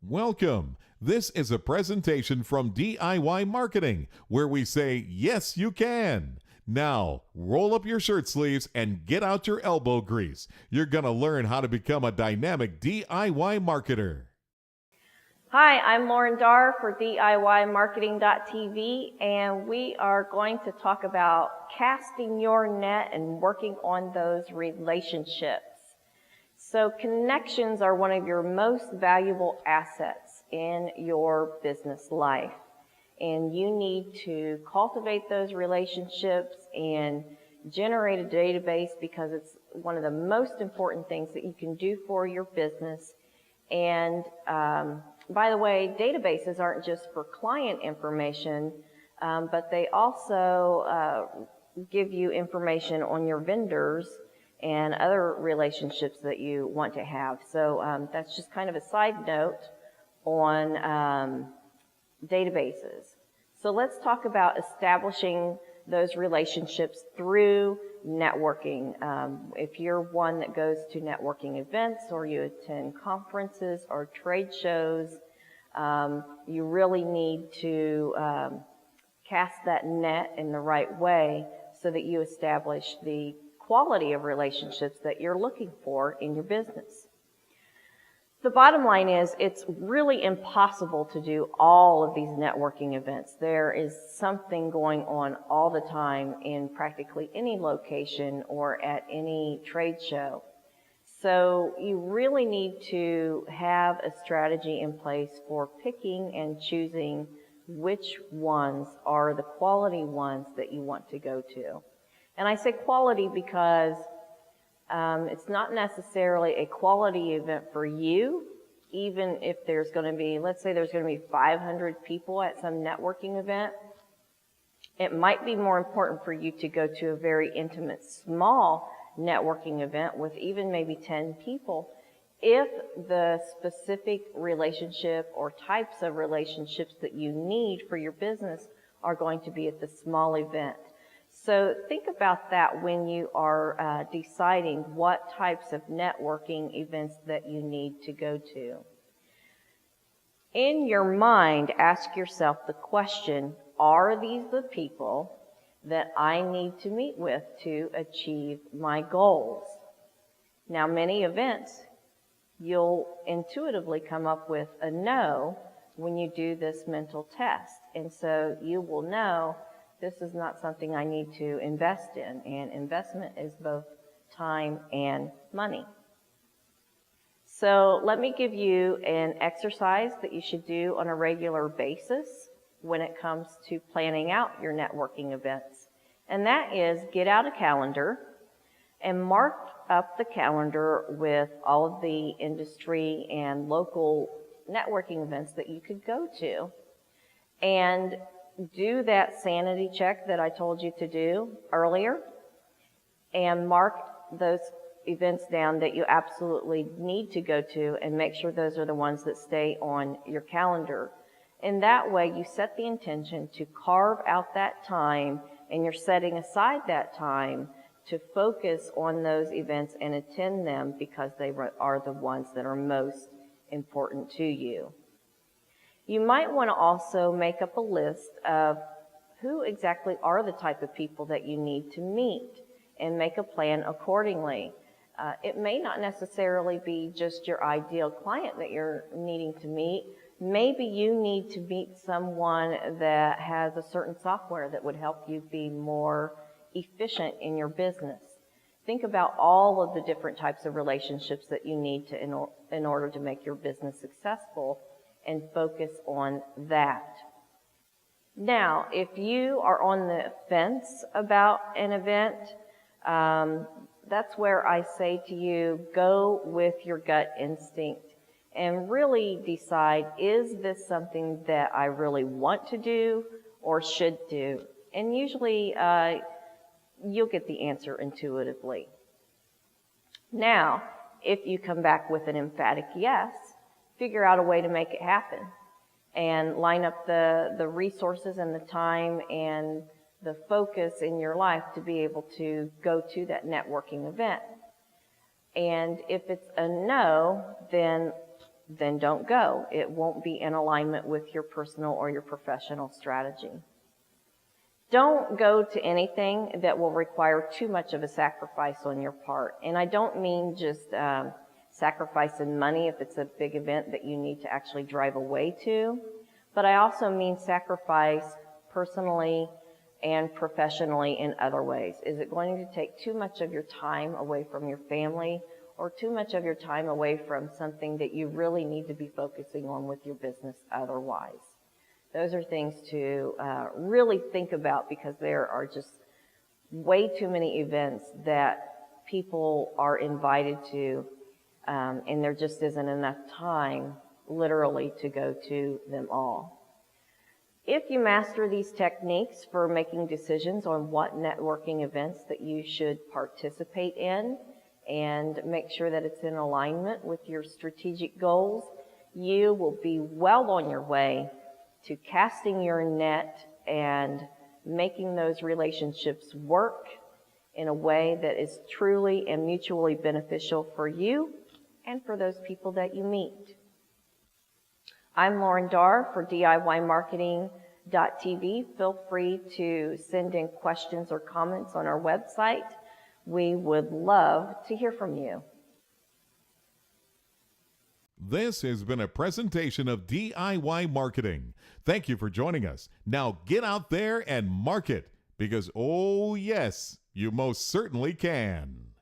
Welcome. This is a presentation from DIY Marketing, where we say, yes, you can. Now, roll up your shirt sleeves and get out your elbow grease. You're going to learn how to become a dynamic DIY marketer. Hi, I'm Lauren Darr for DIYmarketing.tv, and we are going to talk about casting your net and working on those relationships. So connections are one of your most valuable assets in your business life, and you need to cultivate those relationships and generate a database because it's one of the most important things that you can do for your business. And by the way, databases aren't just for client information, but they also give you information on your vendors and other relationships that you want to have. So that's just kind of a side note on databases. So let's talk about establishing those relationships through networking. If you're one that goes to networking events or you attend conferences or trade shows, you really need to cast that net in the right way so that you establish the quality of relationships that you're looking for in your business. The bottom line is it's really impossible to do all of these networking events. There is something going on all the time in practically any location or at any trade show. So you really need to have a strategy in place for picking and choosing which ones are the quality ones that you want to go to. And I say quality because it's not necessarily a quality event for you, even if there's going to be, let's say there's going to be 500 people at some networking event. It might be more important for you to go to a very intimate, small networking event with even maybe 10 people if the specific relationship or types of relationships that you need for your business are going to be at the small event. So think about that when you are deciding what types of networking events that you need to go to. In your mind, ask yourself the question, are these the people that I need to meet with to achieve my goals? Now, many events, you'll intuitively come up with a no when you do this mental test. And so you will know this is not something I need to invest in, and investment is both time and money. So let me give you an exercise that you should do on a regular basis when it comes to planning out your networking events. And that is get out a calendar and mark up the calendar with all of the industry and local networking events that you could go to. And do that sanity check that I told you to do earlier and mark those events down that you absolutely need to go to and make sure those are the ones that stay on your calendar. In that way, you set the intention to carve out that time, and you're setting aside that time to focus on those events and attend them because they are the ones that are most important to you. You might want to also make up a list of who exactly are the type of people that you need to meet and make a plan accordingly. It may not necessarily be just your ideal client that you're needing to meet. Maybe you need to meet someone that has a certain software that would help you be more efficient in your business. Think about all of the different types of relationships that you need to in order to make your business successful and focus on that. Now, if you are on the fence about an event, that's where I say to you, go with your gut instinct and really decide, is this something that I really want to do or should do? And usually you'll get the answer intuitively. Now, if you come back with an emphatic yes, figure out a way to make it happen and line up the resources and the time and the focus in your life to be able to go to that networking event. And if it's a no, then then don't go. It won't be in alignment with your personal or your professional strategy. Don't go to anything that will require too much of a sacrifice on your part. And I don't mean just sacrifice in money if it's a big event that you need to actually drive away to, but I also mean sacrifice personally and professionally in other ways. Is it going to take too much of your time away from your family or too much of your time away from something that you really need to be focusing on with your business otherwise? Those are things to really think about, because there are just way too many events that people are invited to, and there just isn't enough time literally to go to them all. If you master these techniques for making decisions on what networking events that you should participate in and make sure that it's in alignment with your strategic goals, you will be well on your way to casting your net and making those relationships work in a way that is truly and mutually beneficial for you and for those people that you meet. I'm Lauren Darr for DIYmarketing.tv. Feel free to send in questions or comments on our website. We would love to hear from you. This has been a presentation of DIY Marketing. Thank you for joining us. Now get out there and market, because oh yes, you most certainly can.